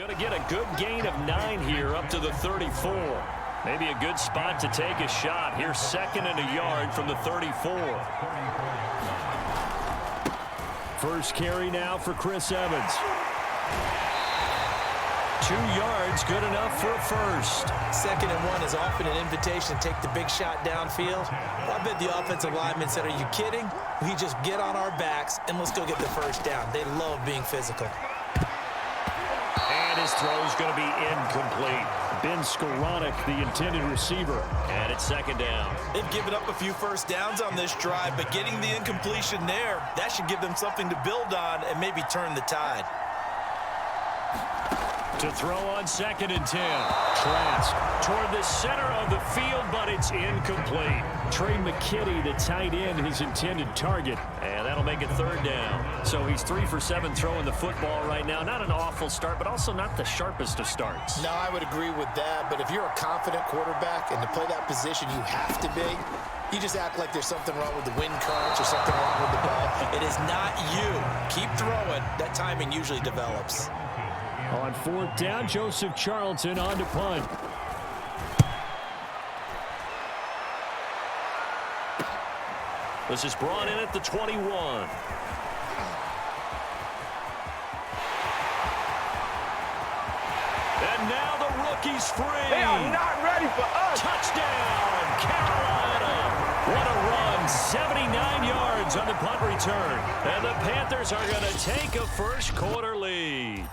Going to get a good gain of 9 here up to the 34. Maybe a good spot to take a shot. Here's 2nd and a yard from the 34. First carry now for Chris Evans. 2 yards, good enough for a first. 2nd and 1 is often an invitation to take the big shot downfield. I bet the offensive lineman said, are you kidding? We just get on our backs and let's go get the first down. They love being physical. And his throw is going to be incomplete. Ben Skoranek, the intended receiver. And it's 2nd down. They've given up a few first downs on this drive, but getting the incompletion there, that should give them something to build on and maybe turn the tide. To throw on 2nd and 10. Trask toward the center of the field, but it's incomplete. Trey McKitty, the tight end, his intended target. And that'll make it 3rd down. So he's 3 for 7 throwing the football right now. Not an awful start, but also not the sharpest of starts. No, I would agree with that. But if you're a confident quarterback and to play that position you have to be, you just act like there's something wrong with the wind currents or something wrong with the ball. It is not you. Keep throwing. That timing usually develops. On 4th down, Joseph Charlton on to punt. This is brought in at the 21. And now the rookie's free. They are not ready for us. Touchdown, Carolina. What a run. 79 yards on the punt return. And the Panthers are going to take a first quarter lead.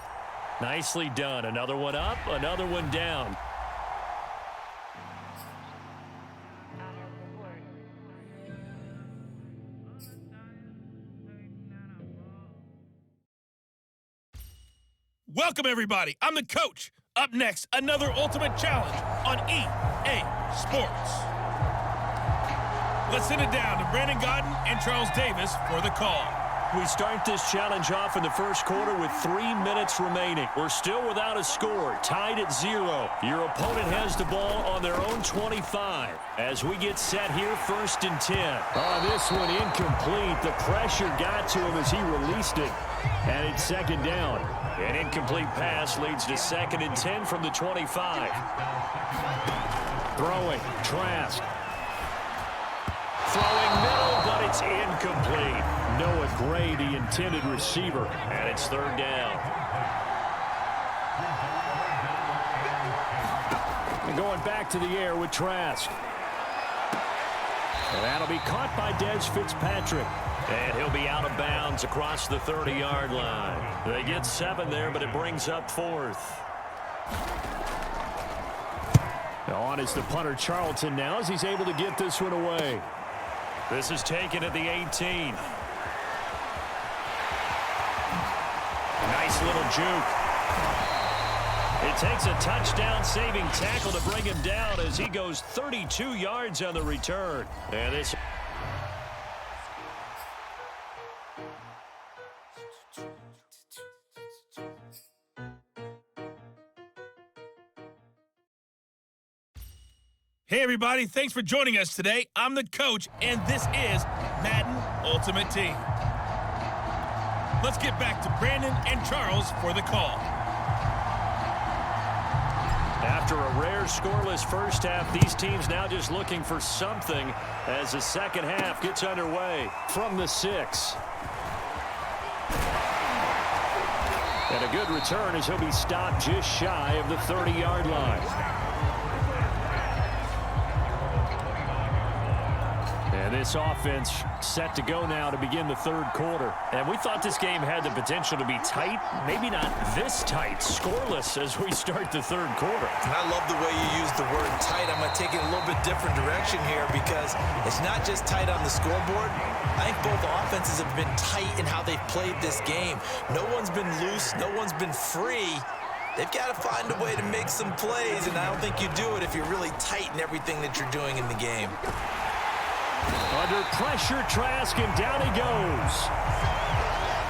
Nicely done. Another one up, another one down. Welcome, everybody. I'm the coach. Up next, another ultimate challenge on EA Sports. Let's send it down to Brandon Godden and Charles Davis for the call. We start this challenge off in the first quarter with 3 minutes remaining. We're still without a score, tied at 0. Your opponent has the ball on their own 25. As we get set here, 1st and 10. This one incomplete. The pressure got to him as he released it. And it's 2nd down. An incomplete pass leads to 2nd and 10 from the 25. Throwing, Trask. Throwing middle, but it's incomplete. Noah Gray, the intended receiver, and it's 3rd down. And going back to the air with Trask. And that'll be caught by Des Fitzpatrick. And he'll be out of bounds across the 30-yard line. They get 7 there, but it brings up 4th. On is the punter Charlton now as he's able to get this one away. This is taken at the 18. Nice little juke. It takes a touchdown-saving tackle to bring him down as he goes 32 yards on the return. And this... Hey, everybody. Thanks for joining us today. I'm the coach, and this is Madden Ultimate Team. Let's get back to Brandon and Charles for the call. After a rare scoreless first half, these teams now just looking for something as the second half gets underway from the 6. And a good return as he'll be stopped just shy of the 30-yard line. And this offense set to go now to begin the 3rd quarter. And we thought this game had the potential to be tight, maybe not this tight, scoreless as we start the 3rd quarter. And I love the way you use the word tight. I'm going to take it a little bit different direction here because it's not just tight on the scoreboard. I think both offenses have been tight in how they've played this game. No one's been loose. No one's been free. They've got to find a way to make some plays, and I don't think you do it if you're really tight in everything that you're doing in the game. Under pressure, Trask, and down he goes.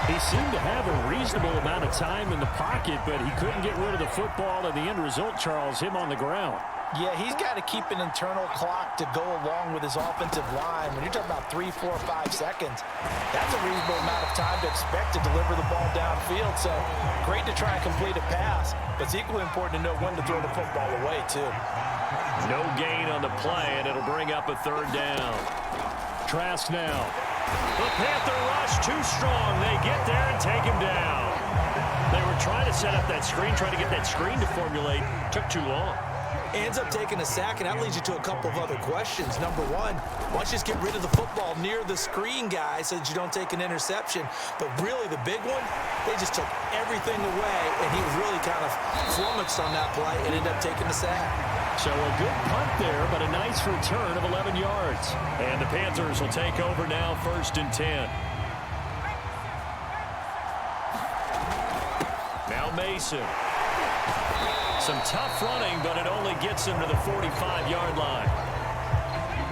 He seemed to have a reasonable amount of time in the pocket, but he couldn't get rid of the football, and the end result, Charles, him on the ground. Yeah, he's got to keep an internal clock to go along with his offensive line. When you're talking about 3, 4, 5 seconds, that's a reasonable amount of time to expect to deliver the ball downfield. So great to try and complete a pass, but it's equally important to know when to throw the football away, too. No gain on the play, and it'll bring up a 3rd down. Trask now. The Panther rush too strong. They get there and take him down. They were trying to set up that screen, trying to get that screen to formulate. Took too long. Ends up taking a sack, and that leads you to a couple of other questions. Number one, why don't you just get rid of the football near the screen guy so that you don't take an interception? But really, the big one, they just took everything away, and he was really kind of flummoxed on that play and ended up taking the sack. So a good punt there, but a nice return of 11 yards. And the Panthers will take over now, 1st and 10. Now Mason. Some tough running, but it only gets him to the 45-yard line.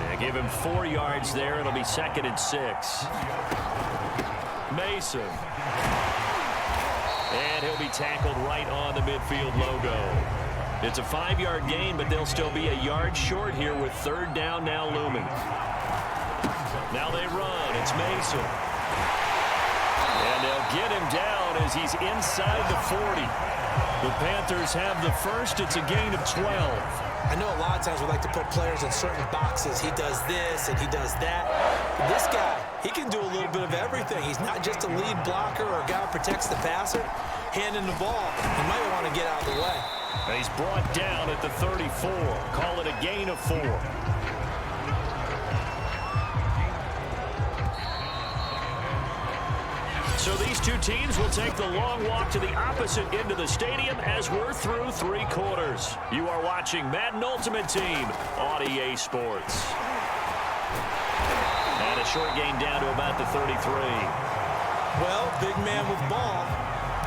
They give him 4 yards there. It'll be 2nd and 6. Mason. And he'll be tackled right on the midfield logo. It's a 5-yard gain, but they'll still be a yard short here with 3rd down now looming. Now they run. It's Mason. And they'll get him down as he's inside the 40. The Panthers have the first. It's a gain of 12. I know a lot of times we like to put players in certain boxes. He does this and he does that. This guy, he can do a little bit of everything. He's not just a lead blocker or a guy who protects the passer. Handing the ball, he might want to get out of the way. He's brought down at the 34. Call it a gain of 4. So these two teams will take the long walk to the opposite end of the stadium as we're through 3 quarters. You are watching Madden Ultimate Team on EA Sports. And a short gain down to about the 33. Well, big man with ball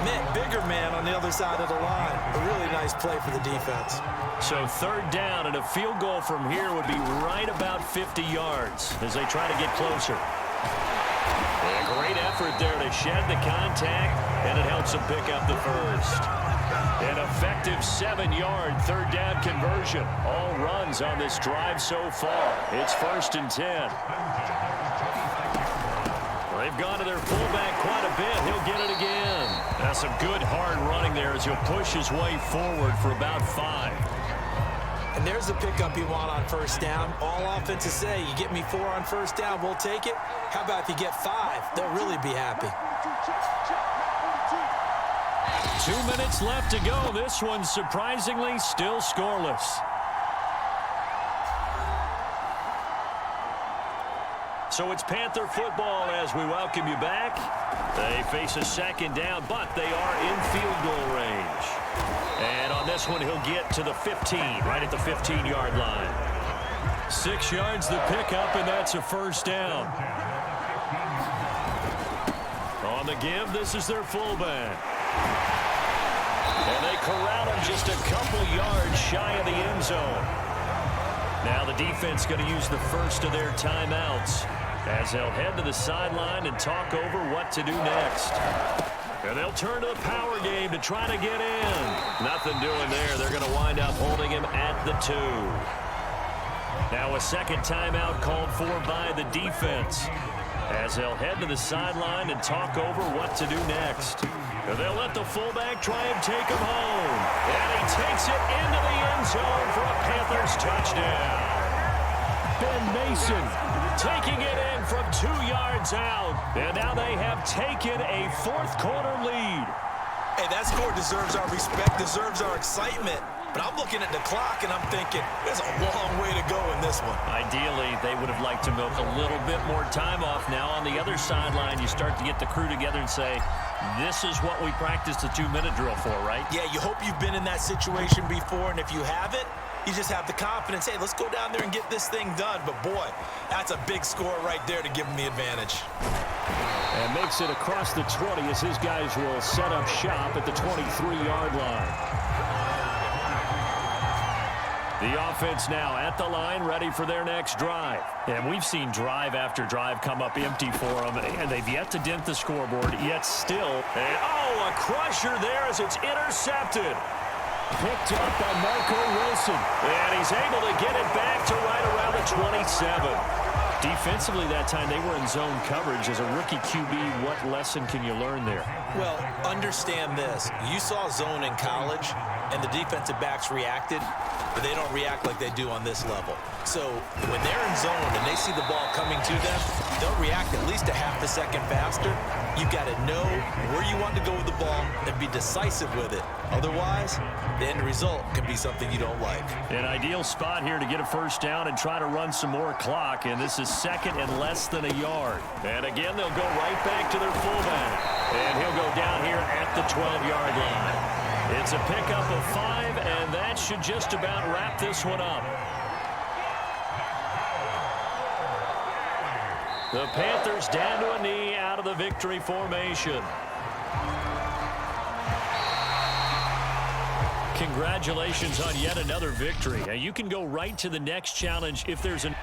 met bigger man on the other side of the line. A really nice play for the defense. So 3rd down, and a field goal from here would be right about 50 yards as they try to get closer. A great effort there to shed the contact, and it helps them pick up the first. An effective 7-yard 3rd down conversion. All runs on this drive so far. It's 1st and 10. They've gone to their fullback quite a bit. He'll get it again. That's some good hard running there as he'll push his way forward for about 5. And there's the pickup you want on 1st down. All offenses say, you get me 4 on 1st down, we'll take it. How about if you get 5? They'll really be happy. 2 minutes left to go. This one's surprisingly still scoreless. So it's Panther football as we welcome you back. They face a 2nd down, but they are in field goal range. And on this one, he'll get to the 15, right at the 15-yard line. 6 yards the pickup, and that's a 1st down. On the give, this is their fullback. And they corral him just a couple yards shy of the end zone. Now the defense going to use the first of their timeouts as they'll head to the sideline and talk over what to do next. And they'll turn to the power game to try to get in. Nothing doing there. They're going to wind up holding him at the 2. Now a 2nd timeout called for by the defense as they'll head to the sideline and talk over what to do next. And they'll let the fullback try and take him home. And he takes it into the end zone for a Panthers touchdown. Ben Mason taking it in from 2 yards out. And now they have taken a 4th quarter lead. Hey, that score deserves our respect, deserves our excitement. But I'm looking at the clock, and I'm thinking, there's a long way to go in this one. Ideally, they would have liked to milk a little bit more time off. Now on the other sideline, you start to get the crew together and say, this is what we practiced the 2-minute drill for, right? Yeah, you hope you've been in that situation before, and if you haven't, you just have the confidence, hey, let's go down there and get this thing done. But, boy, that's a big score right there to give them the advantage. And makes it across the 20 as his guys will set up shop at the 23-yard line. The offense now at the line, ready for their next drive. And we've seen drive after drive come up empty for them, and they've yet to dent the scoreboard, yet still. And, oh, a crusher there as it's intercepted. Picked up by Marco Wilson. And he's able to get it back to right around the 27. Defensively that time, they were in zone coverage. As a rookie QB, what lesson can you learn there? Well, understand this. You saw zone in college, and the defensive backs reacted, but they don't react like they do on this level. So when they're in zone and they see the ball coming to them, they'll react at least a half a second faster. You've got to know where you want to go with the ball and be decisive with it. Otherwise, the end result can be something you don't like. An ideal spot here to get a first down and try to run some more clock, and this is second and less than a yard. And again, they'll go right back to their fullback. And he'll go down here at the 12-yard line. It's a pickup of 5, and that should just about wrap this one up. The Panthers down to a knee out of the victory formation. Congratulations on yet another victory. Now you can go right to the next challenge if there's an...